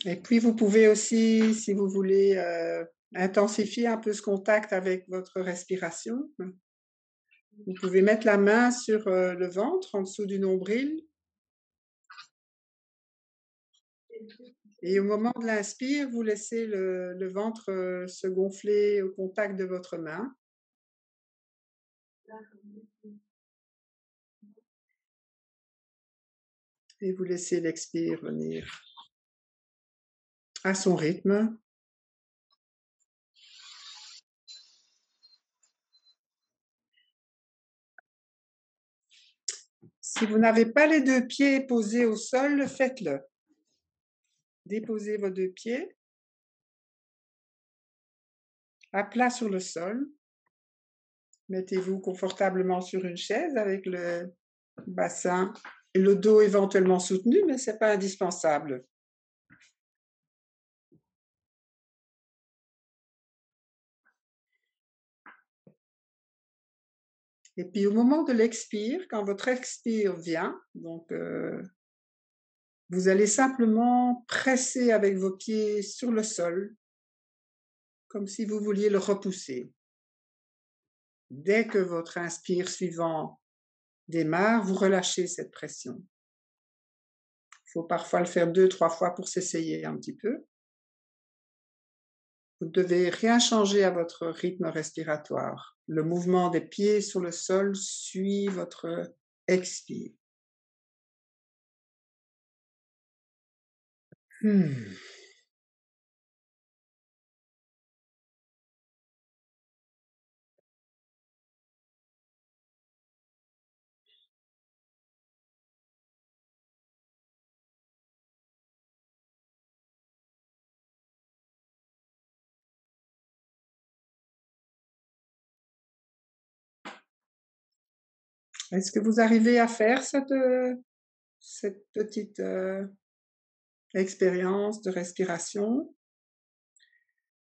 Et puis, vous pouvez aussi, si vous voulez, intensifier un peu ce contact avec votre respiration. Vous pouvez mettre la main sur le ventre, en dessous du nombril. Et au moment de l'inspire, vous laissez le ventre se gonfler au contact de votre main. Et vous laissez l'expire venir à son rythme. Si vous n'avez pas les deux pieds posés au sol, faites-le. Déposez vos deux pieds à plat sur le sol. Mettez-vous confortablement sur une chaise avec le bassin et le dos éventuellement soutenu, mais ce n'est pas indispensable. Et puis au moment de l'expire, quand votre expire vient, donc vous allez simplement presser avec vos pieds sur le sol, comme si vous vouliez le repousser. Dès que votre inspire suivant démarre, vous relâchez cette pression. Il faut parfois le faire 2-3 fois pour s'essayer un petit peu. Vous ne devez rien changer à votre rythme respiratoire. Le mouvement des pieds sur le sol suit votre expire. Est-ce que vous arrivez à faire cette petite expérience de respiration?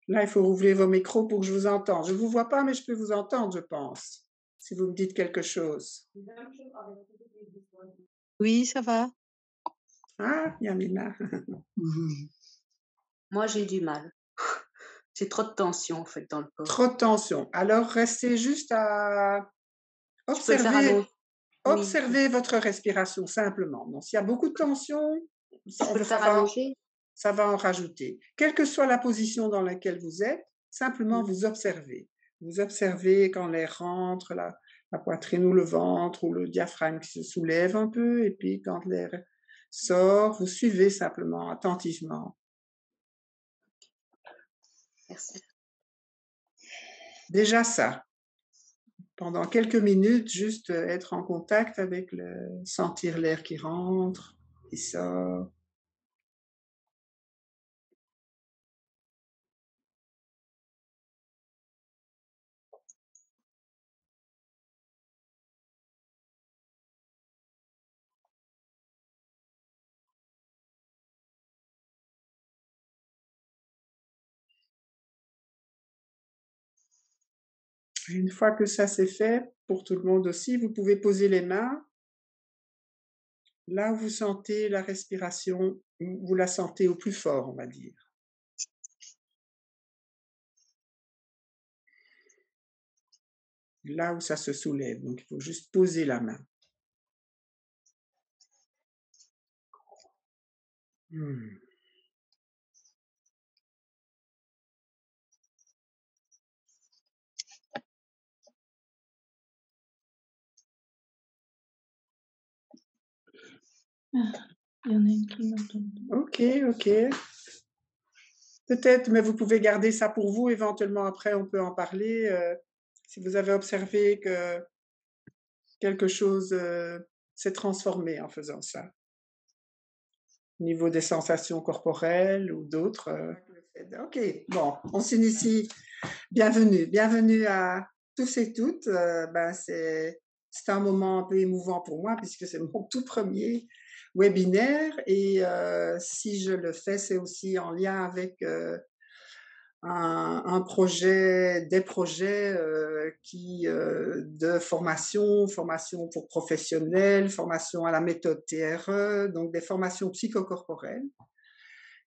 Là, il faut rouvrir vos micros pour que je vous entende. Je ne vous vois pas, mais je peux vous entendre, je pense, si vous me dites quelque chose. Oui, ça va. Ah, Yamina. Moi, j'ai du mal. J'ai trop de tension, en fait, dans le corps. Trop de tension. Alors, restez juste à Je peux le faire à observer, l'autre. Oui, observez votre respiration, simplement. Donc, s'il y a beaucoup de tension, je peux le faire allongé. ça va en rajouter. Quelle que soit la position dans laquelle vous êtes, simplement vous observez. Vous observez quand l'air rentre, la poitrine ou le ventre ou le diaphragme qui se soulève un peu, et puis quand l'air sort, vous suivez simplement, attentivement. Merci. Déjà ça. Pendant quelques minutes, juste être en contact avec sentir l'air qui rentre, qui sort. Et une fois que ça c'est fait, pour tout le monde aussi, vous pouvez poser les mains là où vous sentez la respiration, vous la sentez au plus fort, on va dire. Là où ça se soulève, donc il faut juste poser la main. Il y en a une qui m'entend. Ok, ok. Peut-être, mais vous pouvez garder ça pour vous. Éventuellement, après, on peut en parler. Si vous avez observé que quelque chose s'est transformé en faisant ça, au niveau des sensations corporelles ou d'autres. Ok, bon, on s'initie. Bienvenue, bienvenue à tous et toutes. C'est un moment un peu émouvant pour moi puisque c'est mon tout premier webinaire et si je le fais, c'est aussi en lien avec un projet, des projets de formation pour professionnels, formation à la méthode TRE, donc des formations psychocorporelles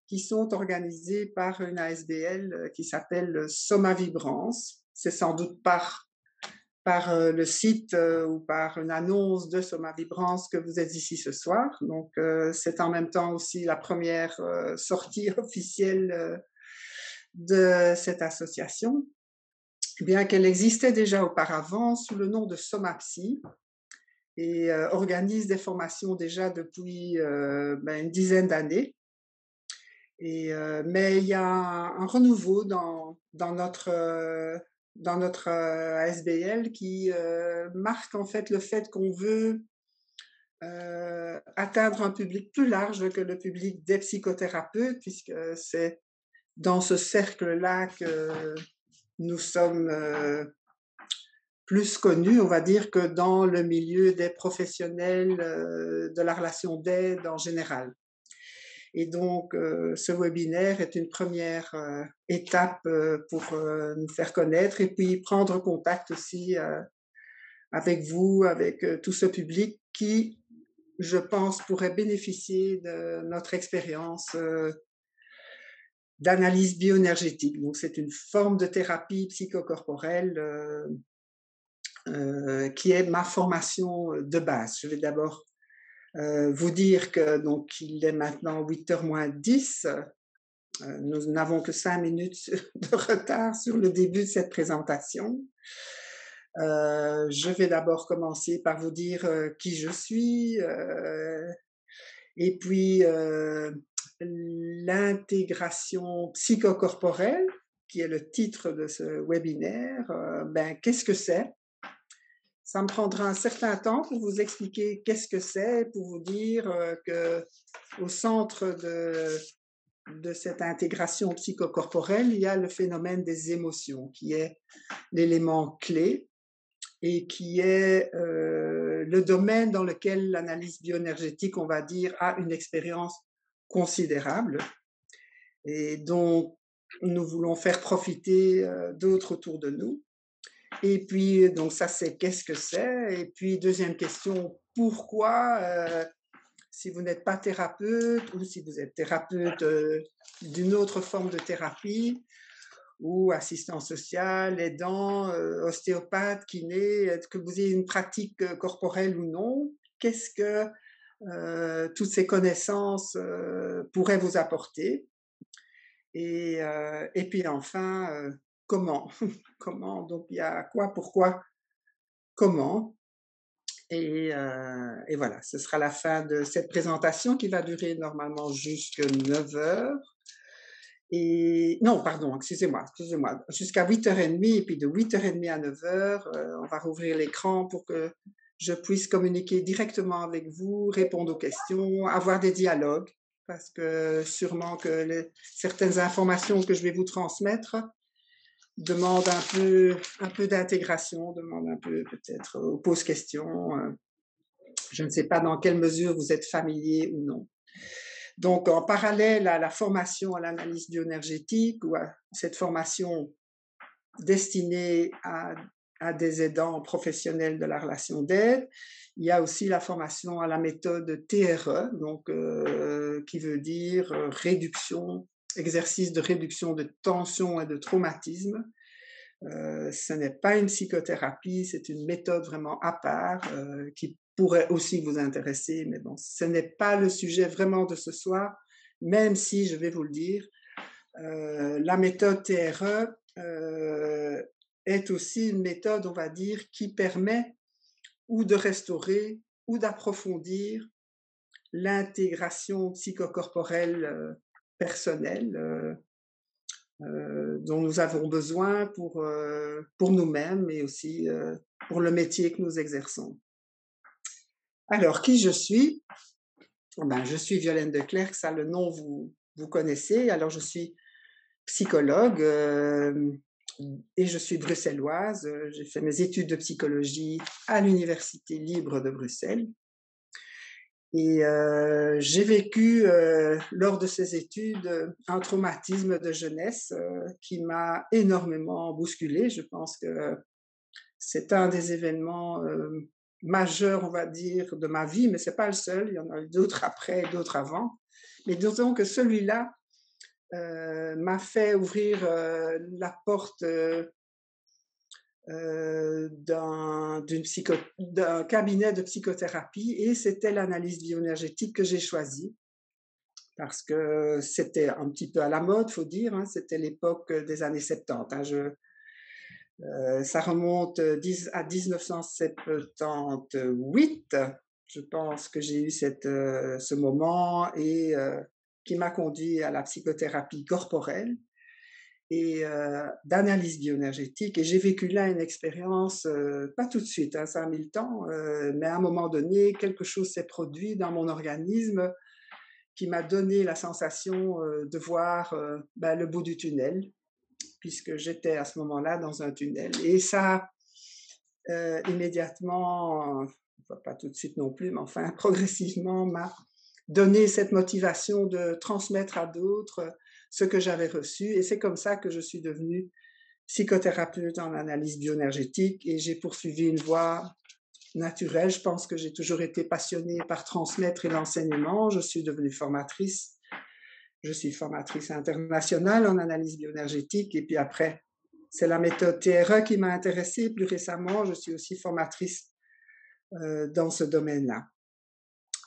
qui sont organisés par une ASBL qui s'appelle Soma Vibrance. C'est sans doute par le site ou par une annonce de Soma Vibrance que vous êtes ici ce soir. Donc, c'est en même temps aussi la première sortie officielle de cette association, bien qu'elle existait déjà auparavant sous le nom de Somapsy et organise des formations déjà depuis une dizaine d'années. Mais il y a un renouveau dans notre ASBL qui marque en fait le fait qu'on veut atteindre un public plus large que le public des psychothérapeutes, puisque c'est dans ce cercle-là que nous sommes plus connus, on va dire, que dans le milieu des professionnels de la relation d'aide en général. Et donc, ce webinaire est une première étape pour nous faire connaître et puis prendre contact aussi avec vous, avec tout ce public qui, je pense, pourrait bénéficier de notre expérience d'analyse bioénergétique. Donc, c'est une forme de thérapie psychocorporelle qui est ma formation de base. Je vais d'abord vous dire que donc il est maintenant 8h moins 10. Nous n'avons que 5 minutes de retard sur le début de cette présentation. Je vais d'abord commencer par vous dire qui je suis et puis l'intégration psychocorporelle, qui est le titre de ce webinaire. Qu'est-ce que c'est? Ça me prendra un certain temps pour vous expliquer qu'est-ce que c'est, pour vous dire qu'au centre de cette intégration psychocorporelle, il y a le phénomène des émotions, qui est l'élément clé et qui est le domaine dans lequel l'analyse bioénergétique, on va dire, a une expérience considérable et dont nous voulons faire profiter d'autres autour de nous. Et puis, donc ça, c'est qu'est-ce que c'est? Et puis, deuxième question, pourquoi, si vous n'êtes pas thérapeute ou si vous êtes thérapeute d'une autre forme de thérapie ou assistant social, aidant, ostéopathe, kiné, que vous ayez une pratique corporelle ou non, qu'est-ce que toutes ces connaissances pourraient vous apporter? Et puis enfin, comment? Comment? Donc il y a quoi, pourquoi, comment? Et voilà, ce sera la fin de cette présentation qui va durer normalement jusque 9h. Et non, pardon, excusez-moi, jusqu'à 8h30 et puis de 8h30 à 9h, on va rouvrir l'écran pour que je puisse communiquer directement avec vous, répondre aux questions, avoir des dialogues, parce que sûrement que certaines informations que je vais vous transmettre demandent un peu d'intégration, demandent un peu peut-être, pose questions. Je ne sais pas dans quelle mesure vous êtes familier ou non. Donc, en parallèle à la formation à l'analyse bioénergétique ou à cette formation destinée à des aidants professionnels de la relation d'aide, il y a aussi la formation à la méthode TRE, donc, qui veut dire exercice de réduction de tension et de traumatisme. Ce n'est pas une psychothérapie, c'est une méthode vraiment à part qui pourrait aussi vous intéresser, mais bon, ce n'est pas le sujet vraiment de ce soir, même si, je vais vous le dire, la méthode TRE est aussi une méthode, on va dire, qui permet ou de restaurer ou d'approfondir l'intégration psychocorporelle personnelle dont nous avons besoin pour nous-mêmes et aussi pour le métier que nous exerçons. Alors, qui je suis? Je suis Violaine de Clercq, ça le nom vous connaissez. Alors, je suis psychologue et je suis bruxelloise. J'ai fait mes études de psychologie à l'Université libre de Bruxelles. Et j'ai vécu lors de ces études un traumatisme de jeunesse qui m'a énormément bousculée. Je pense que c'est un des événements majeurs, on va dire, de ma vie, mais c'est pas le seul. Il y en a eu d'autres après, d'autres avant. Mais disons que celui-là m'a fait ouvrir la porte d'un cabinet de psychothérapie et c'était l'analyse bioénergétique que j'ai choisie parce que c'était un petit peu à la mode, faut dire, hein, c'était l'époque des années 70. Hein, ça remonte à 1978, je pense que j'ai eu ce moment et qui m'a conduit à la psychothérapie corporelle et d'analyse bioénergétique. Et j'ai vécu là une expérience, pas tout de suite, hein, ça a mis le temps, mais à un moment donné, quelque chose s'est produit dans mon organisme qui m'a donné la sensation de voir le bout du tunnel, puisque j'étais à ce moment-là dans un tunnel. Et ça, immédiatement, pas tout de suite non plus, mais enfin progressivement, m'a donné cette motivation de transmettre à d'autres ce que j'avais reçu. Et c'est comme ça que je suis devenue psychothérapeute en analyse bioénergétique et j'ai poursuivi une voie naturelle. Je pense que j'ai toujours été passionnée par transmettre et l'enseignement. Je suis devenue formatrice. Je suis formatrice internationale en analyse bioénergétique et puis après, c'est la méthode TRE qui m'a intéressée. Plus récemment, je suis aussi formatrice dans ce domaine-là.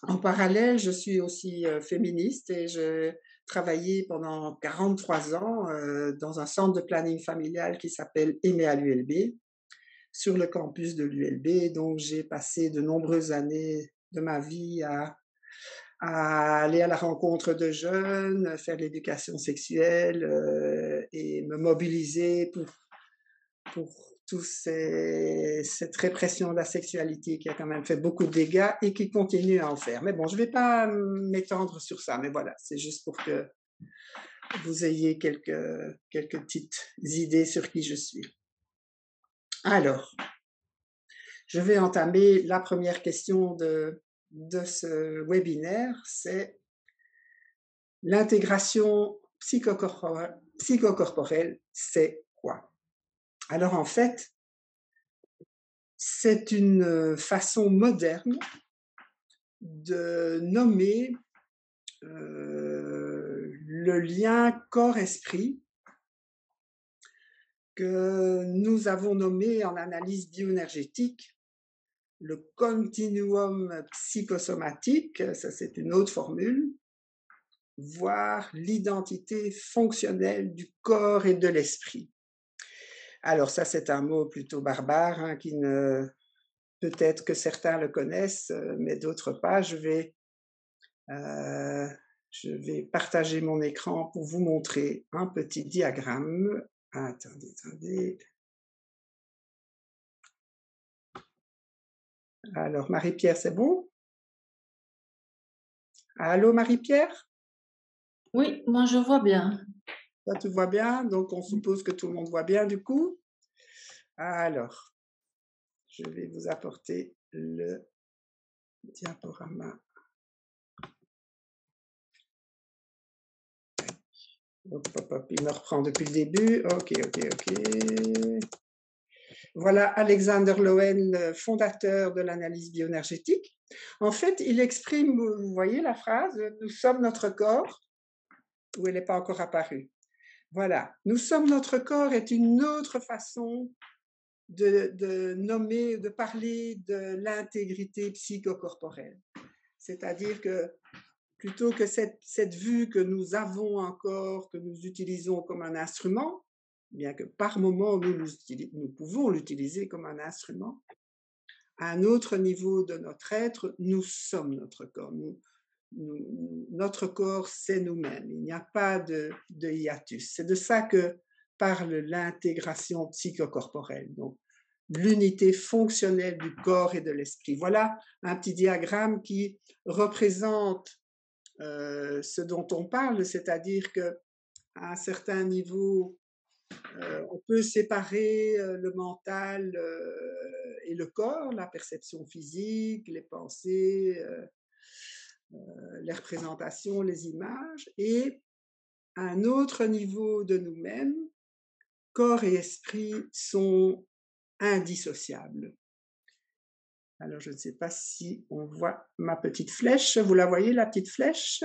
En parallèle, je suis aussi féministe et j'ai travaillé pendant 43 ans dans un centre de planning familial qui s'appelle Aimer à l'ULB, sur le campus de l'ULB. Donc, j'ai passé de nombreuses années de ma vie à aller à la rencontre de jeunes, faire l'éducation sexuelle et me mobiliser pour cette répression de la sexualité qui a quand même fait beaucoup de dégâts et qui continue à en faire. Mais bon, je ne vais pas m'étendre sur ça, mais voilà, c'est juste pour que vous ayez quelques petites idées sur qui je suis. Alors, je vais entamer la première question de ce webinaire, c'est l'intégration psychocorporelle, c'est quoi? Alors en fait, c'est une façon moderne de nommer le lien corps-esprit que nous avons nommé en analyse bioénergétique le continuum psychosomatique, ça c'est une autre formule, voire l'identité fonctionnelle du corps et de l'esprit. Alors ça c'est un mot plutôt barbare, hein, qui ne peut-être que certains le connaissent, mais d'autres pas. Je vais partager mon écran pour vous montrer un petit diagramme. Attendez. Alors, Marie-Pierre, c'est bon? Allô, Marie-Pierre? Oui, moi je vois bien. Toi, tu vois bien? Donc, on suppose que tout le monde voit bien, du coup. Alors, je vais vous apporter le diaporama. Hop, il me reprend depuis le début. OK. Voilà Alexander Lowen, fondateur de l'analyse bioénergétique. En fait, il exprime, vous voyez la phrase, nous sommes notre corps, où elle n'est pas encore apparue. Voilà, nous sommes notre corps est une autre façon de nommer, de parler de l'intégrité psychocorporelle. C'est-à-dire que plutôt que cette vue que nous avons encore, que nous utilisons comme un instrument, bien que par moment nous pouvons l'utiliser comme un instrument, à un autre niveau de notre être, nous sommes notre corps. Notre corps, c'est nous-mêmes. Il n'y a pas de hiatus. C'est de ça que parle l'intégration psychocorporelle. Donc, l'unité fonctionnelle du corps et de l'esprit. Voilà un petit diagramme qui représente ce dont on parle, c'est-à-dire qu'à un certain niveau, on peut séparer le mental et le corps, la perception physique, les pensées, les représentations, les images, et à un autre niveau de nous-mêmes, corps et esprit sont indissociables. Alors, je ne sais pas si on voit ma petite flèche. Vous la voyez, la petite flèche?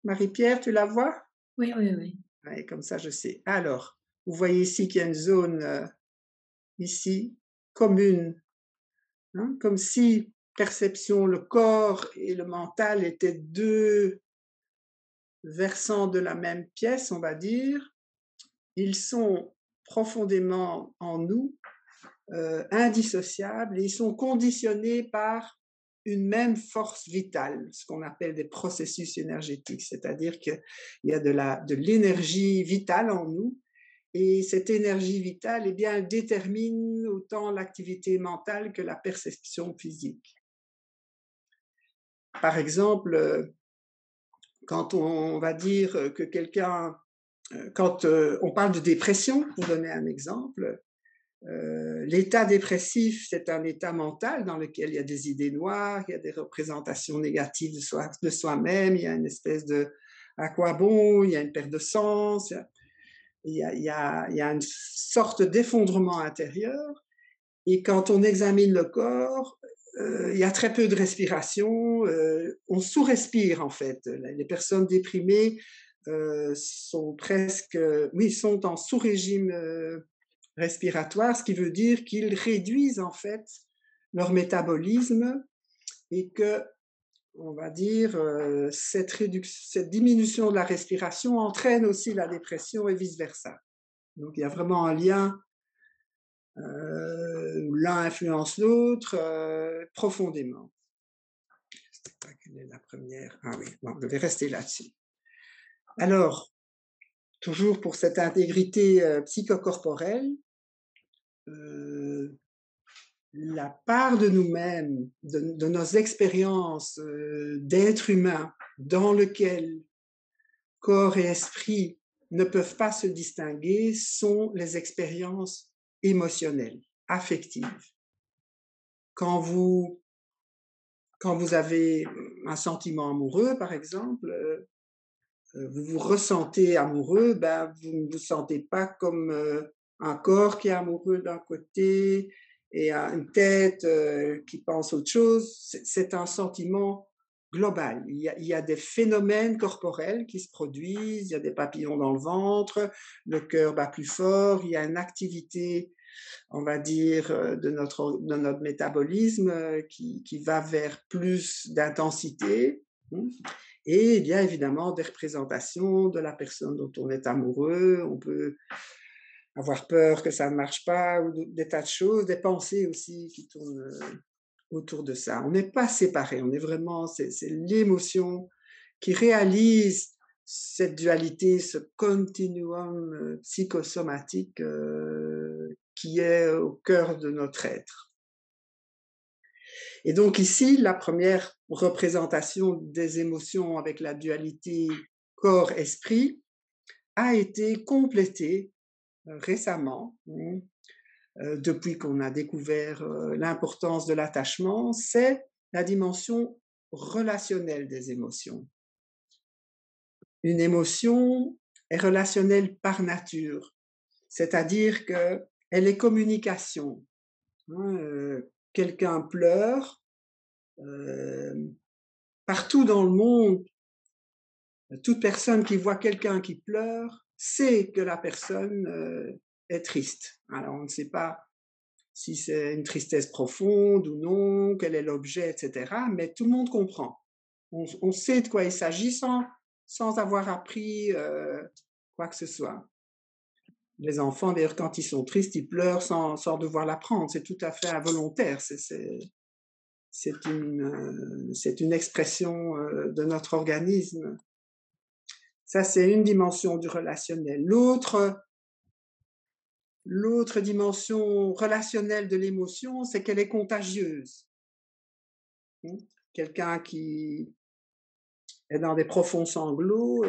Marie-Pierre, tu la vois? Oui, oui, oui. Ouais, comme ça, je sais. Alors, vous voyez ici qu'il y a une zone, ici, commune, hein, comme si perception, le corps et le mental étaient 2 versants de la même pièce, on va dire. Ils sont profondément en nous, indissociables et ils sont conditionnés par une même force vitale, ce qu'on appelle des processus énergétiques, c'est-à-dire qu'il y a de l'énergie vitale en nous et cette énergie vitale, eh bien, elle détermine autant l'activité mentale que la perception physique. Par exemple, quand on va dire que quelqu'un, quand on parle de dépression, pour donner un exemple, l'état dépressif, c'est un état mental dans lequel il y a des idées noires, il y a des représentations négatives de soi-même, il y a une espèce de à quoi bon, il y a une perte de sens, il y a une sorte d'effondrement intérieur. Et quand on examine le corps, il y a très peu de respiration, on sous-respire en fait. Les personnes déprimées sont presque, oui, sont en sous-régime respiratoire, ce qui veut dire qu'ils réduisent en fait leur métabolisme et que, on va dire, cette diminution de la respiration entraîne aussi la dépression et vice-versa. Donc il y a vraiment un lien, l'un influence l'autre profondément. Je ne sais pas quelle est la première. Ah oui, bon, je vais rester là-dessus. Alors, toujours pour cette intégrité psychocorporelle, euh, la part de nous-mêmes, de nos expériences d'être humain dans lequel corps et esprit ne peuvent pas se distinguer sont les expériences émotionnelles, affectives. Quand vous, quand vous avez un sentiment amoureux, par exemple, vous vous ressentez amoureux, ben, vous ne vous sentez pas comme un corps qui est amoureux d'un côté et une tête qui pense autre chose. C'est un sentiment global. Il y a des phénomènes corporels qui se produisent, il y a des papillons dans le ventre, le cœur bat plus fort, il y a une activité, on va dire, de notre métabolisme qui va vers plus d'intensité. Et il y a évidemment des représentations de la personne dont on est amoureux. On peut avoir peur que ça ne marche pas, ou des tas de choses, des pensées aussi qui tournent autour de ça. On n'est pas séparés, on est vraiment, c'est l'émotion qui réalise cette dualité, ce continuum psychosomatique qui est au cœur de notre être. Et donc ici, la première représentation des émotions avec la dualité corps-esprit a été complétée récemment, depuis qu'on a découvert l'importance de l'attachement, c'est la dimension relationnelle des émotions. Une émotion est relationnelle par nature, c'est-à-dire qu'elle est communication. Quelqu'un pleure, partout dans le monde, toute personne qui voit quelqu'un qui pleure sait que la personne est triste. Alors on ne sait pas si c'est une tristesse profonde ou non, quel est l'objet, etc. Mais tout le monde comprend. On sait de quoi il s'agit sans avoir appris quoi que ce soit. Les enfants, d'ailleurs, quand ils sont tristes, ils pleurent sans devoir l'apprendre. C'est tout à fait involontaire. C'est une expression de notre organisme. Ça, c'est une dimension du relationnel. L'autre dimension relationnelle de l'émotion, c'est qu'elle est contagieuse. Quelqu'un qui est dans des profonds sanglots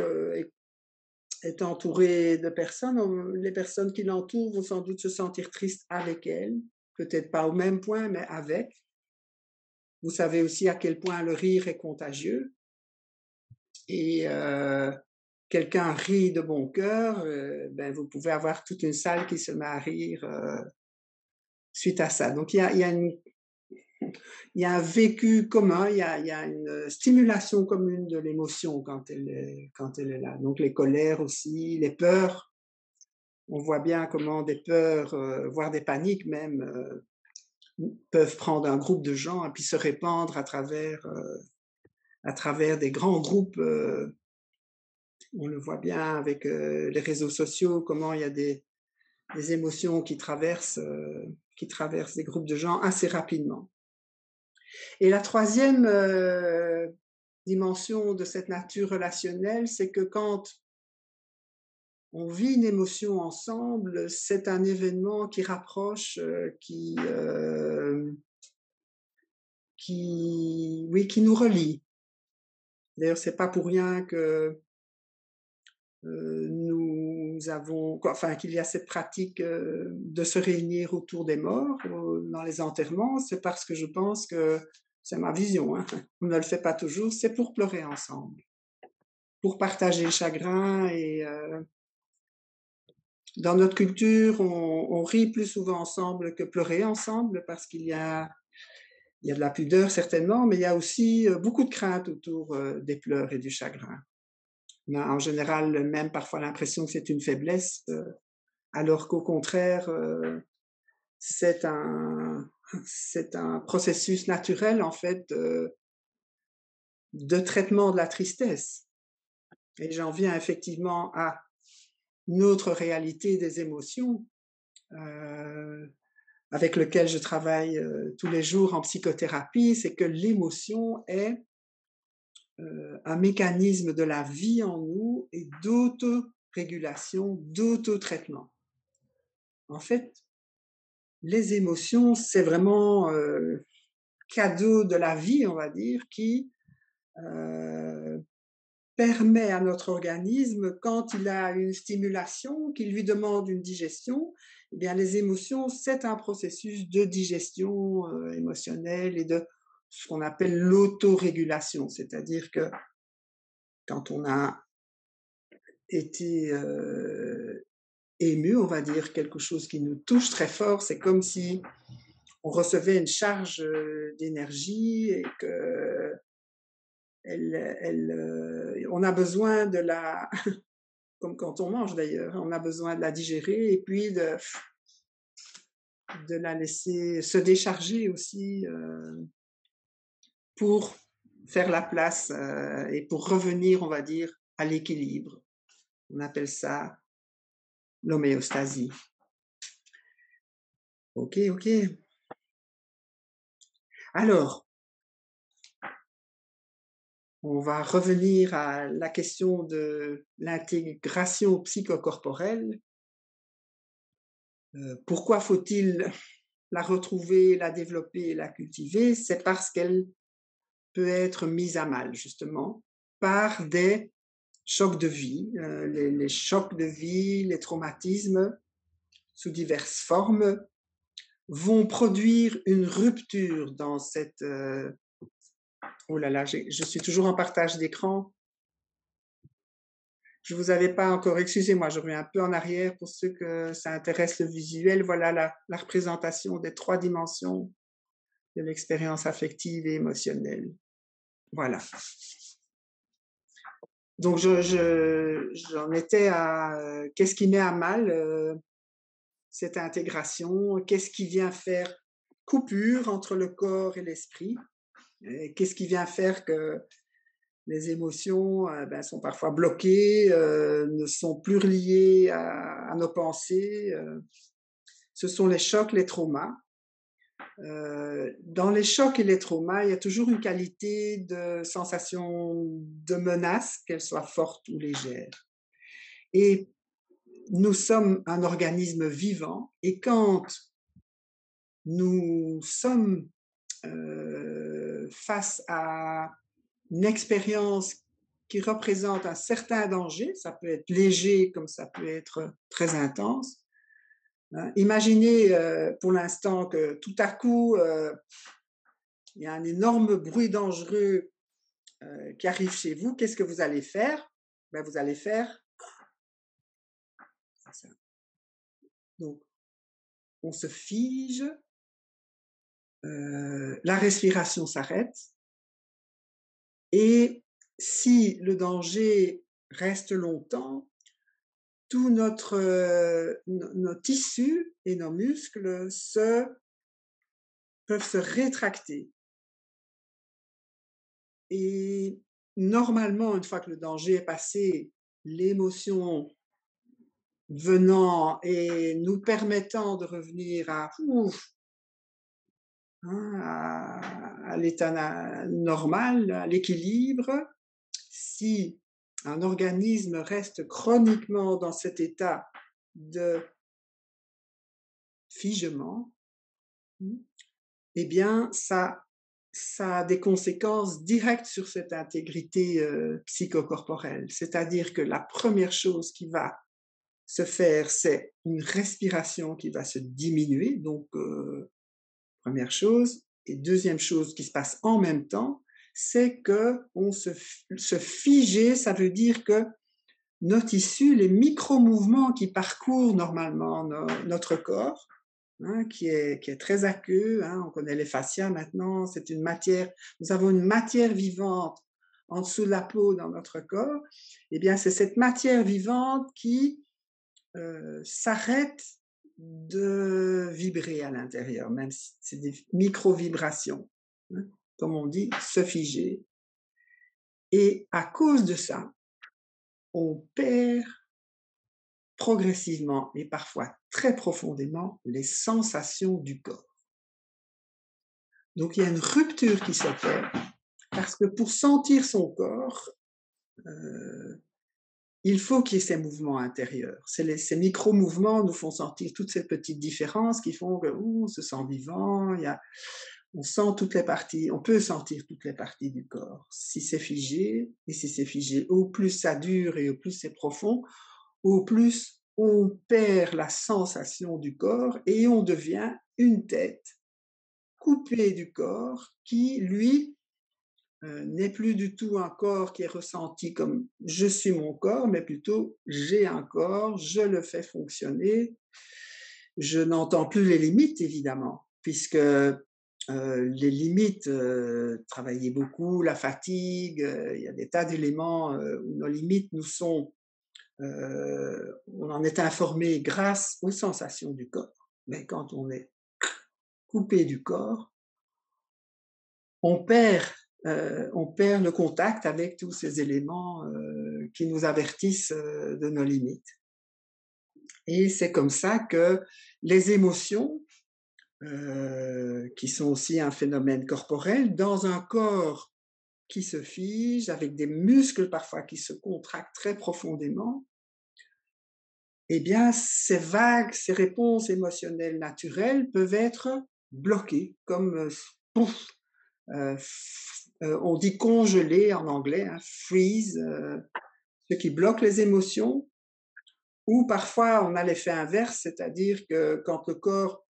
est entouré de personnes. Les personnes qui l'entourent vont sans doute se sentir tristes avec elle, peut-être pas au même point, mais avec. Vous savez aussi à quel point le rire est contagieux. Et quelqu'un rit de bon cœur, ben vous pouvez avoir toute une salle qui se met à rire suite à ça. Donc il y a il y a un vécu commun, il y a une stimulation commune de l'émotion quand elle est là. Donc les colères aussi, les peurs. On voit bien comment des peurs, voire des paniques même, peuvent prendre un groupe de gens et puis se répandre à travers des grands groupes. On le voit bien avec les réseaux sociaux, comment il y a des émotions qui traversent des groupes de gens assez rapidement. Et la troisième dimension de cette nature relationnelle, c'est que quand on vit une émotion ensemble, c'est un événement qui rapproche, oui, qui nous relie. D'ailleurs, c'est pas pour rien que qu'il y a cette pratique de se réunir autour des morts dans les enterrements. C'est parce que je pense que c'est ma vision, hein, on ne le fait pas toujours, c'est pour pleurer ensemble, pour partager le chagrin et dans notre culture, on rit plus souvent ensemble que pleurer ensemble parce il y a de la pudeur certainement, mais il y a aussi beaucoup de crainte autour des pleurs et du chagrin. On a en général même parfois l'impression que c'est une faiblesse, alors qu'au contraire, c'est un, c'est un processus naturel en fait de traitement de la tristesse. Et j'en viens effectivement à notre réalité des émotions, euh, avec lequel je travaille tous les jours en psychothérapie, c'est que l'émotion est un mécanisme de la vie en nous et d'autorégulation, d'autotraitement. En fait, les émotions, c'est vraiment cadeau de la vie, on va dire, qui permet à notre organisme, quand il a une stimulation, qui lui demande une digestion, eh bien les émotions, c'est un processus de digestion émotionnelle et de ce qu'on appelle l'autorégulation, c'est-à-dire que quand on a été ému, on va dire quelque chose qui nous touche très fort, c'est comme si on recevait une charge d'énergie et que on a besoin de la, comme quand on mange d'ailleurs, on a besoin de la digérer et puis de la laisser se décharger aussi pour faire la place et pour revenir, on va dire, à l'équilibre. On appelle ça l'homéostasie. Ok, ok. Alors, on va revenir à la question de l'intégration psychocorporelle. Pourquoi faut-il la retrouver, la développer et la cultiver? C'est parce qu'elle peut être mise à mal, justement, par des chocs de vie. Les chocs de vie, les traumatismes, sous diverses formes, vont produire une rupture dans cette... oh là là, je suis toujours en partage d'écran. Je ne vous avais pas encore, excusez-moi, je reviens un peu en arrière pour ceux que ça intéresse le visuel. Voilà la représentation des 3 dimensions de l'expérience affective et émotionnelle. Voilà. Donc j'en étais à qu'est-ce qui met à mal cette intégration? Qu'est-ce qui vient faire coupure entre le corps et l'esprit? Qu'est-ce qui vient faire que les émotions sont parfois bloquées, ne sont plus reliées à nos pensées? Ce sont les chocs, les traumas. Dans les chocs et les traumas, il y a toujours une qualité de sensation de menace, qu'elle soit forte ou légère. Et nous sommes un organisme vivant et quand nous sommes face à une expérience qui représente un certain danger, ça peut être léger comme ça peut être très intense. Hein. Imaginez pour l'instant que tout à coup, il y a un énorme bruit dangereux qui arrive chez vous. Qu'est-ce que vous allez faire? Ben, vous allez faire ça. Donc, on se fige, la respiration s'arrête et si le danger reste longtemps, tout nos tissus et nos muscles peuvent se rétracter. Et normalement, une fois que le danger est passé, l'émotion venant et nous permettant de revenir à l'état normal, à l'équilibre, si un organisme reste chroniquement dans cet état de figement, eh bien, ça a des conséquences directes sur cette intégrité psychocorporelle. C'est-à-dire que la première chose qui va se faire, c'est une respiration qui va se diminuer. Donc, première chose. Et deuxième chose qui se passe en même temps, c'est qu'on se figer, ça veut dire que nos tissus, les micro-mouvements qui parcourent normalement notre corps, qui est très aqueux, on connaît les fascias maintenant, c'est une matière, nous avons une matière vivante en dessous de la peau dans notre corps, eh bien c'est cette matière vivante qui s'arrête de vibrer à l'intérieur, même si c'est des micro-vibrations, comme on dit, se figer. Et à cause de ça, on perd progressivement et parfois très profondément les sensations du corps. Donc il y a une rupture qui s'opère parce que pour sentir son corps, il faut qu'il y ait ces mouvements intérieurs. Ces micro-mouvements nous font sentir toutes ces petites différences qui font qu'on se sent vivant, on sent toutes les parties, on peut sentir toutes les parties du corps. Si c'est figé, et si c'est figé, au plus ça dure et au plus c'est profond, au plus on perd la sensation du corps et on devient une tête coupée du corps qui, lui, n'est plus du tout un corps qui est ressenti comme je suis mon corps, mais plutôt j'ai un corps, je le fais fonctionner. Je n'entends plus les limites, évidemment, puisque les limites, travailler beaucoup, la fatigue, il y a des tas d'éléments où nos limites nous sont, on en est informé grâce aux sensations du corps. Mais quand on est coupé du corps, on perd le contact avec tous ces éléments qui nous avertissent de nos limites. Et c'est comme ça que les émotions, qui sont aussi un phénomène corporel, dans un corps qui se fige, avec des muscles parfois qui se contractent très profondément, eh bien, ces vagues, ces réponses émotionnelles naturelles peuvent être bloquées, comme pouf, on dit congeler en anglais, freeze, ce qui bloque les émotions, ou parfois on a l'effet inverse, c'est-à-dire que quand le corps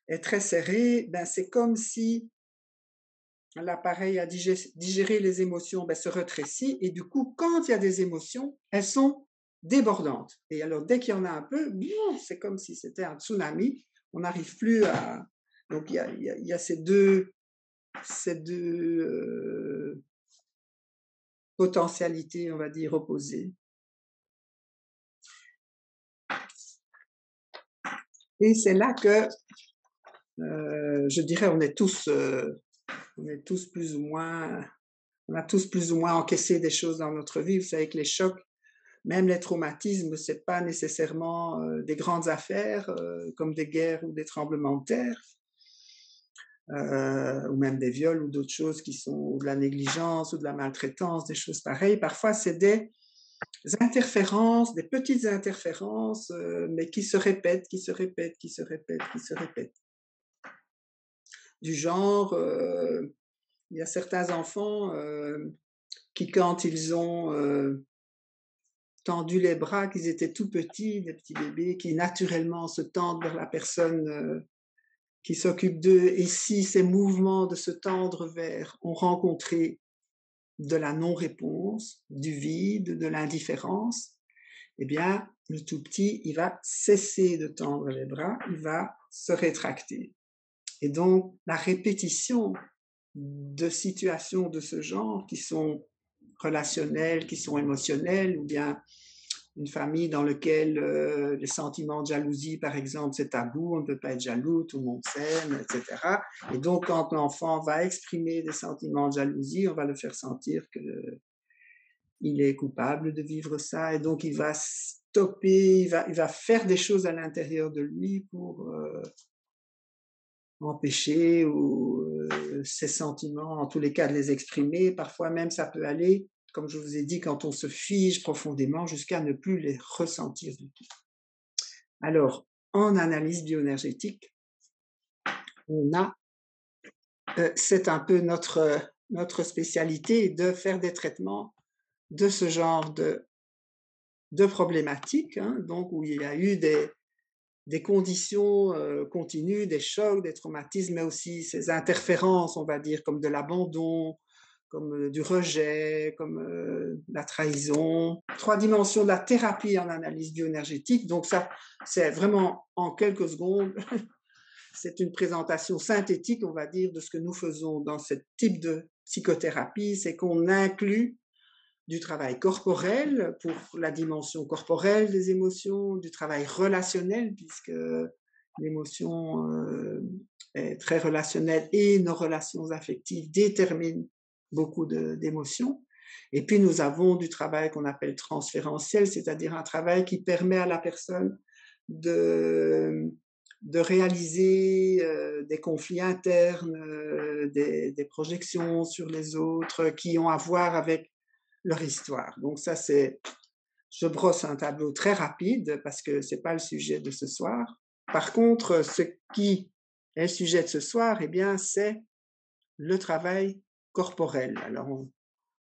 est très serré, ben c'est comme si l'appareil à digérer les émotions se rétrécit et du coup, quand il y a des émotions, elles sont débordantes. Et alors, dès qu'il y en a un peu, c'est comme si c'était un tsunami. On n'arrive plus à... Donc, il y a ces deux potentialités, on va dire, opposées. Et c'est là que, je dirais, on est tous plus ou moins... On a tous plus ou moins encaissé des choses dans notre vie. Vous savez que les chocs, même les traumatismes, ce n'est pas nécessairement des grandes affaires comme des guerres ou des tremblements de terre, ou même des viols ou d'autres choses qui sont ou de la négligence ou de la maltraitance, des choses pareilles. Parfois, c'est des interférences, des petites interférences, mais qui se répètent, qui se répètent, qui se répètent, qui se répètent. Du genre, il y a certains enfants qui, quand ils ont tendu les bras, qu'ils étaient tout petits, des petits bébés, qui naturellement se tendent vers la personne qui s'occupe d'eux. Et si ces mouvements de se tendre vers ont rencontré de la non-réponse, du vide, de l'indifférence, eh bien, le tout petit, il va cesser de tendre les bras, il va se rétracter. Et donc, la répétition de situations de ce genre qui sont relationnelles, qui sont émotionnelles, ou bien une famille dans laquelle les sentiments de jalousie, par exemple, c'est tabou, on ne peut pas être jaloux, tout le monde s'aime, etc. Et donc, quand l'enfant va exprimer des sentiments de jalousie, on va le faire sentir qu'il est coupable de vivre ça, et donc il va stopper, il va faire des choses à l'intérieur de lui pour empêcher ou ses sentiments, en tous les cas, de les exprimer. Parfois même, ça peut aller, comme je vous ai dit, quand on se fige profondément jusqu'à ne plus les ressentir du tout. Alors, en analyse bioénergétique, on a, c'est un peu notre spécialité de faire des traitements de ce genre de problématiques, hein, donc où il y a eu des conditions continues, des chocs, des traumatismes, mais aussi ces interférences, on va dire, comme de l'abandon, comme du rejet, comme la trahison. 3 dimensions de la thérapie en analyse bioénergétique. Donc ça, c'est vraiment en quelques secondes. C'est une présentation synthétique, on va dire, de ce que nous faisons dans ce type de psychothérapie. C'est qu'on inclut du travail corporel pour la dimension corporelle des émotions, du travail relationnel, puisque l'émotion est très relationnelle et nos relations affectives déterminent beaucoup d'émotions. Et puis nous avons du travail qu'on appelle transférentiel, c'est-à-dire un travail qui permet à la personne de réaliser des conflits internes, des projections sur les autres qui ont à voir avec leur histoire. Donc ça, je brosse un tableau très rapide parce que c'est pas le sujet de ce soir. Par contre, ce qui est le sujet de ce soir, eh bien, c'est le travail corporel. Alors, on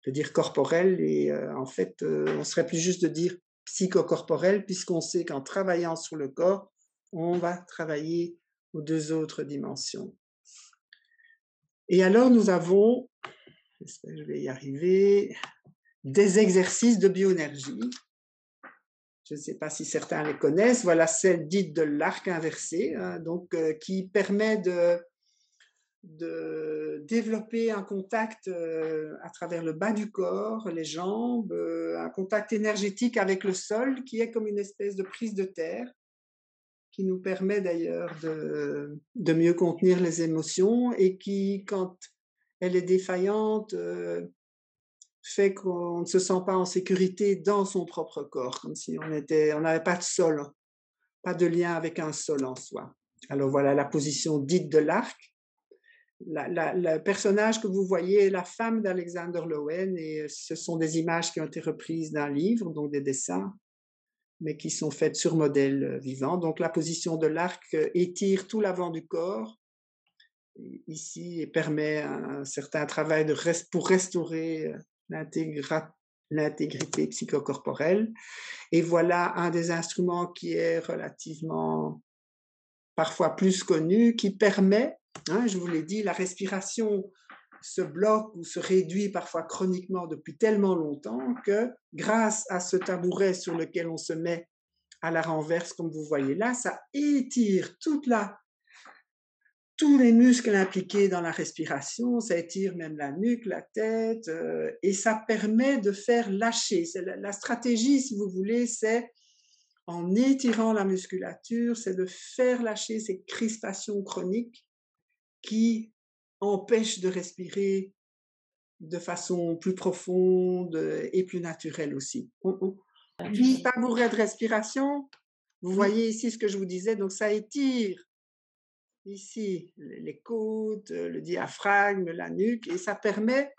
peut dire corporel et en fait, on serait plus juste de dire psychocorporel puisqu'on sait qu'en travaillant sur le corps, on va travailler aux 2 autres dimensions. Et alors, nous avons, j'espère que je vais y arriver, des exercices de bioénergie. Je ne sais pas si certains les connaissent. Voilà celle dite de l'arc inversé, hein, donc qui permet de développer un contact à travers le bas du corps, les jambes, un contact énergétique avec le sol qui est comme une espèce de prise de terre qui nous permet d'ailleurs de mieux contenir les émotions et qui, quand elle est défaillante, fait qu'on ne se sent pas en sécurité dans son propre corps, comme si on n'avait pas de sol, pas de lien avec un sol en soi. Alors voilà la position dite de l'arc. Le personnage que vous voyez est la femme d'Alexander Lowen et ce sont des images qui ont été reprises d'un livre, donc des dessins, mais qui sont faites sur modèle vivant. Donc la position de l'arc étire tout l'avant du corps ici et permet un certain travail pour restaurer l'intégrité psychocorporelle. Et voilà un des instruments qui est relativement parfois plus connu, qui permet, hein, je vous l'ai dit, la respiration se bloque ou se réduit parfois chroniquement depuis tellement longtemps que grâce à ce tabouret sur lequel on se met à la renverse, comme vous voyez là, ça étire tous les muscles impliqués dans la respiration, ça étire même la nuque, la tête, et ça permet de faire lâcher. La stratégie, si vous voulez, c'est en étirant la musculature, c'est de faire lâcher ces crispations chroniques qui empêchent de respirer de façon plus profonde et plus naturelle aussi. Petit tabouret de respiration, vous voyez ici ce que je vous disais, donc ça étire ici les côtes, le diaphragme, la nuque, et ça permet,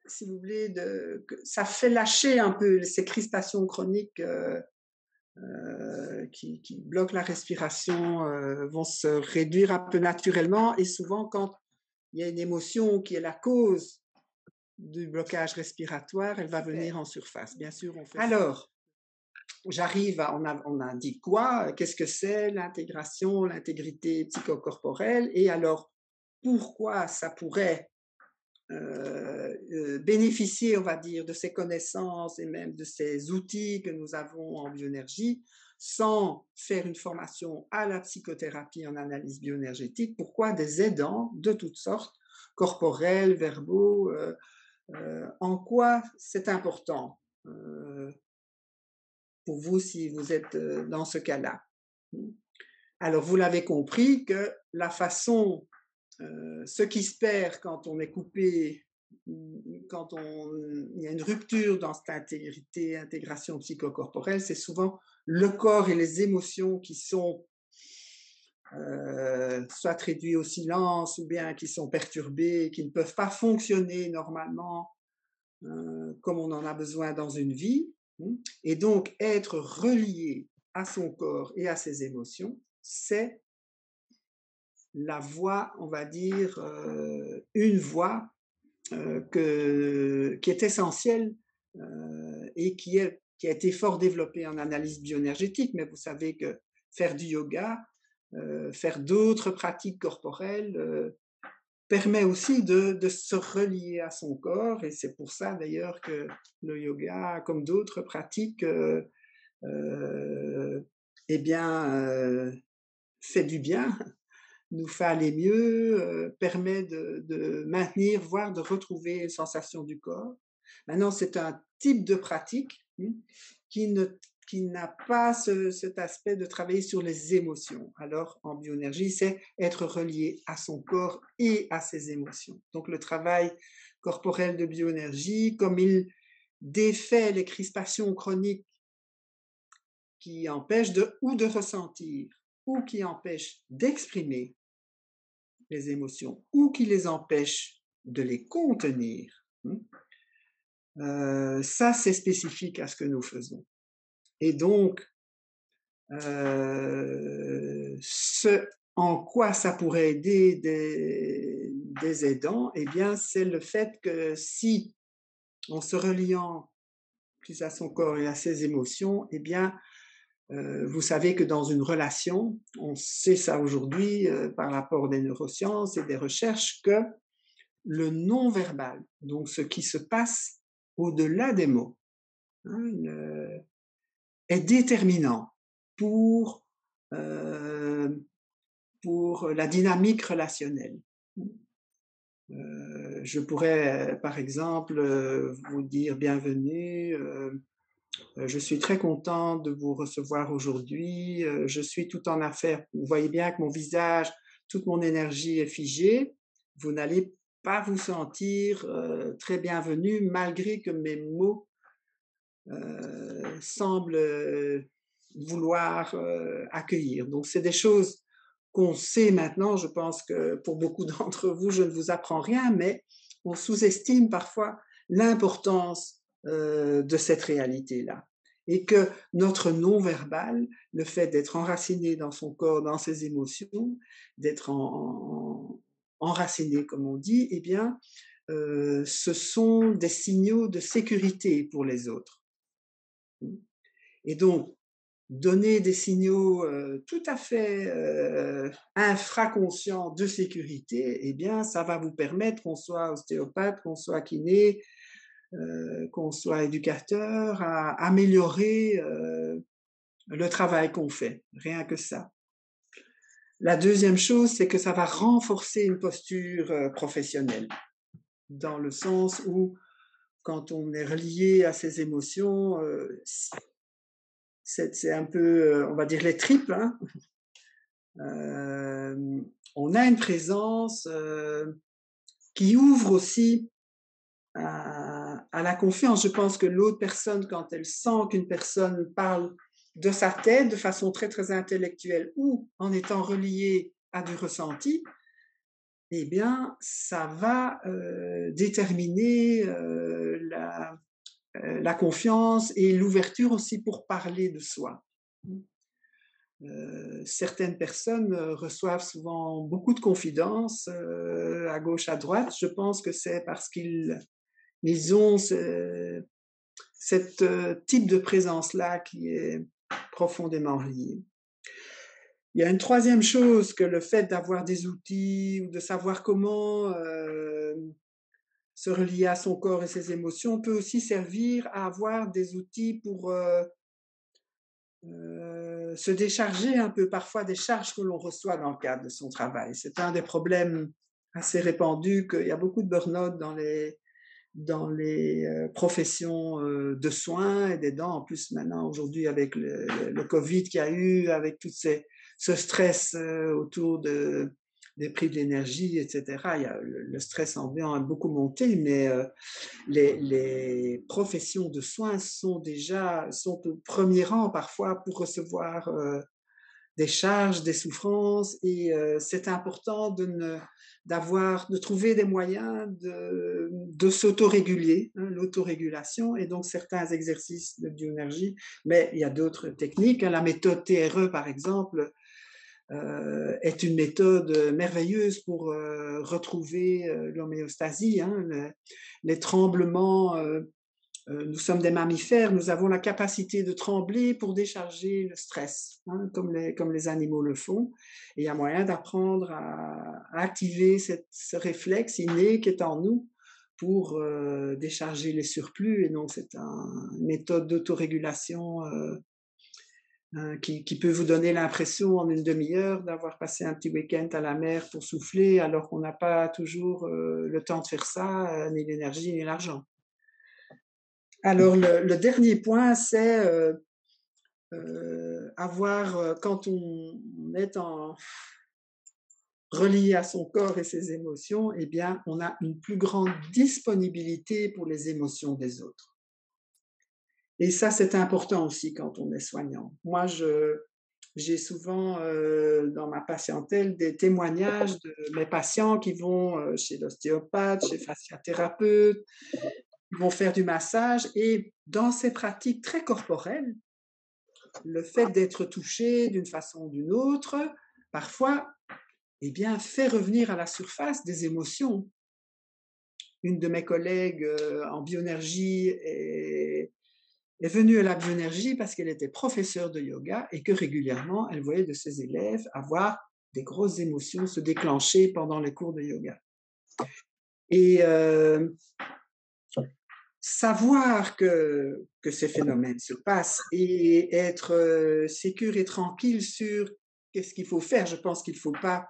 si vous voulez, ça fait lâcher un peu ces crispations chroniques qui bloquent la respiration, vont se réduire un peu naturellement, et souvent quand il y a une émotion qui est la cause du blocage respiratoire, elle va venir en surface. Bien sûr, on fait alors, on a dit quoi? Qu'est-ce que c'est l'intégration, l'intégrité psychocorporelle? Et alors, pourquoi ça pourrait bénéficier, on va dire, de ces connaissances et même de ces outils que nous avons en bioénergie? sans faire une formation à la psychothérapie en analyse bioénergétique. Pourquoi? Des aidants de toutes sortes, corporels, verbaux. En quoi c'est important pour vous si vous êtes dans ce cas-là? Alors, vous l'avez compris que la façon, ce qui se perd quand on est coupé, quand il y a une rupture dans cette intégrité, intégration psychocorporelle, c'est souvent le corps et les émotions qui sont soit réduits au silence ou bien qui sont perturbés, qui ne peuvent pas fonctionner normalement comme on en a besoin dans une vie. Et donc, être relié à son corps et à ses émotions, c'est la voie, on va dire, une voie qui est essentielle et qui a été fort développée en analyse bioénergétique. Mais vous savez que faire du yoga, faire d'autres pratiques corporelles permet aussi de se relier à son corps. Et c'est pour ça d'ailleurs que le yoga, comme d'autres pratiques, eh bien, fait du bien, nous fait aller mieux, permet de maintenir, voire de retrouver une sensation du corps. Maintenant, c'est un type de pratique qui ne qui n'a pas cet aspect de travailler sur les émotions. Alors, en bioénergie, c'est être relié à son corps et à ses émotions. Donc, le travail corporel de bioénergie, comme il défait les crispations chroniques qui empêchent ou de ressentir, ou qui empêchent d'exprimer les émotions, ou qui les empêchent de les contenir, ça, c'est spécifique à ce que nous faisons. Et donc, ce en quoi ça pourrait aider des aidants, eh bien, c'est le fait que si, en se reliant plus à son corps et à ses émotions, eh bien, vous savez que dans une relation, on sait ça aujourd'hui par l'apport des neurosciences et des recherches, que le non-verbal, donc ce qui se passe au-delà des mots, est déterminant pour, pour la dynamique relationnelle. Je pourrais, par exemple, vous dire bienvenue, je suis très content de vous recevoir aujourd'hui, je suis tout en affaires. Vous voyez bien que mon visage, toute mon énergie est figée. Vous n'allez pas vous sentir très bienvenue malgré que mes mots semblent vouloir accueillir. Donc, c'est des choses qu'on sait maintenant. Je pense que pour beaucoup d'entre vous, je ne vous apprends rien, mais on sous-estime parfois l'importance de cette réalité-là. Et que notre non-verbal, le fait d'être enraciné dans son corps, dans ses émotions, d'être enraciné, comme on dit, eh bien, ce sont des signaux de sécurité pour les autres. Et donc, donner des signaux tout à fait infraconscients de sécurité, eh bien, ça va vous permettre, qu'on soit ostéopathe, qu'on soit kiné, qu'on soit éducateur, à améliorer le travail qu'on fait, rien que ça. La deuxième chose, c'est que ça va renforcer une posture professionnelle, dans le sens où, quand on est relié à ses émotions, c'est un peu, on va dire, les tripes, hein. On a une présence qui ouvre aussi à la confiance. Je pense que l'autre personne, quand elle sent qu'une personne parle de sa tête de façon très, très intellectuelle ou en étant reliée à du ressenti, eh bien, ça va déterminer la confiance et l'ouverture aussi pour parler de soi. Certaines personnes reçoivent souvent beaucoup de confidences à gauche, à droite. Je pense que c'est parce qu'ils ont cette type de présence-là qui est profondément liée. Il y a une troisième chose, que le fait d'avoir des outils ou de savoir comment se relier à son corps et ses émotions peut aussi servir à avoir des outils pour se décharger un peu parfois des charges que l'on reçoit dans le cadre de son travail. C'est un des problèmes assez répandus qu'il y a beaucoup de burn-out dans les professions de soins et d'aidants. En plus, maintenant, aujourd'hui, avec le Covid qu'il y a eu, avec tout ce stress autour des prix de l'énergie, etc., il y a, le stress ambiant a beaucoup monté, mais les professions de soins sont au premier rang parfois pour recevoir des charges, des souffrances, et c'est important de trouver des moyens de s'autoréguler, hein, l'autorégulation, et donc certains exercices de bioénergie, mais il y a d'autres techniques, hein. La méthode TRE, par exemple, est une méthode merveilleuse pour retrouver l'homéostasie, hein, les tremblements. Nous sommes des mammifères, nous avons la capacité de trembler pour décharger le stress, hein, comme les animaux le font. Et il y a moyen d'apprendre à activer ce réflexe inné qui est en nous pour décharger les surplus. Et donc, c'est une méthode d'autorégulation qui peut vous donner l'impression en une demi-heure d'avoir passé un petit week-end à la mer pour souffler, alors qu'on n'a pas toujours le temps de faire ça, ni l'énergie, ni l'argent. Alors, le dernier point, c'est avoir, quand on est relié à son corps et ses émotions, eh bien, on a une plus grande disponibilité pour les émotions des autres. Et ça, c'est important aussi quand on est soignant. Moi, j'ai souvent dans ma patientèle des témoignages de mes patients qui vont chez l'ostéopathe, chez fasciathérapeute, ils vont faire du massage, et dans ces pratiques très corporelles, le fait d'être touché d'une façon ou d'une autre, parfois, eh bien, fait revenir à la surface des émotions. Une de mes collègues en bioénergie est venue à la bioénergie parce qu'elle était professeure de yoga et que régulièrement, elle voyait de ses élèves avoir des grosses émotions se déclencher pendant les cours de yoga. Et savoir que ces phénomènes se passent et être sécure et tranquille sur qu'est-ce qu'il faut faire. Je pense qu'il ne faut pas,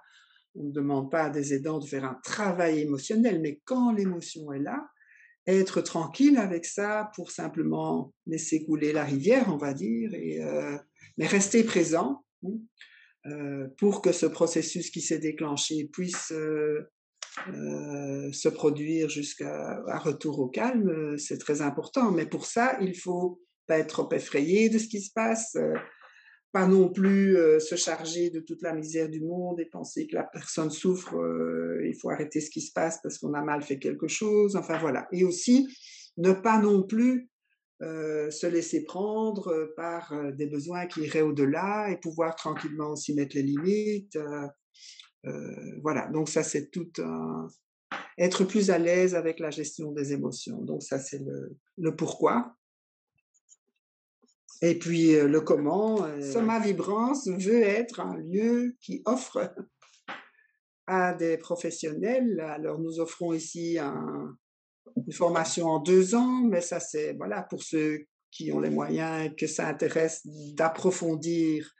on ne demande pas à des aidants de faire un travail émotionnel, mais quand l'émotion est là, être tranquille avec ça pour simplement laisser couler la rivière, on va dire, mais rester présent, pour que ce processus qui s'est déclenché puisse se produire jusqu'à un retour au calme, c'est très important. Mais pour ça, il faut pas être trop effrayé de ce qui se passe, pas non plus se charger de toute la misère du monde et penser que la personne souffre, il faut arrêter ce qui se passe parce qu'on a mal fait quelque chose. Enfin voilà. Et aussi, ne pas non plus se laisser prendre par des besoins qui iraient au-delà, et pouvoir tranquillement aussi mettre les limites. Voilà, donc ça c'est tout un être plus à l'aise avec la gestion des émotions. Donc ça, c'est le pourquoi. Et puis le comment. Soma Vibrance veut être un lieu qui offre à des professionnels. Alors nous offrons ici une formation en 2 ans, mais ça c'est voilà pour ceux qui ont les moyens et que ça intéresse d'approfondir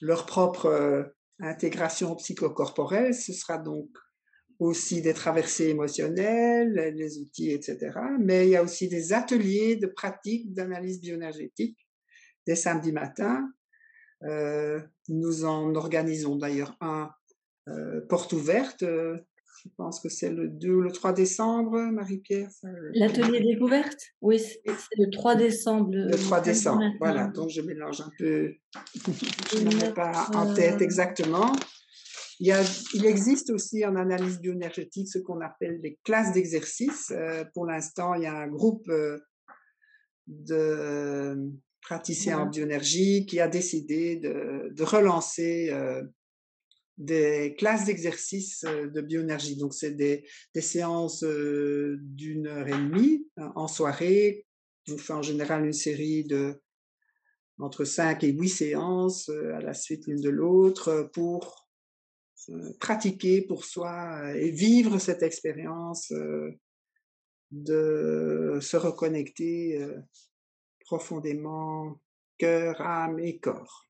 leur propre intégration psychocorporelle. Ce sera donc aussi des traversées émotionnelles, les outils, etc. Mais il y a aussi des ateliers de pratique d'analyse bioénergétique dès samedi matin. Nous en organisons d'ailleurs un porte ouverte. Je pense que c'est le 2 ou le 3 décembre, Marie-Pierre. L'atelier découverte? Oui, c'est le 3 décembre, Le 3 samedi décembre, matin. voilà. Donc je mélange un peu, je Et n'avais pas en tête exactement. Il existe aussi en analyse bioénergétique ce qu'on appelle les classes d'exercices. Pour l'instant, il y a un groupe de praticiens en bioénergie qui a décidé de relancer des classes d'exercices de bioénergie. Donc, c'est des séances d'1 heure et demie en soirée. On fait en général une série entre 5 et 8 séances à la suite l'une de l'autre pour pratiquer pour soi et vivre cette expérience de se reconnecter profondément, cœur, âme et corps.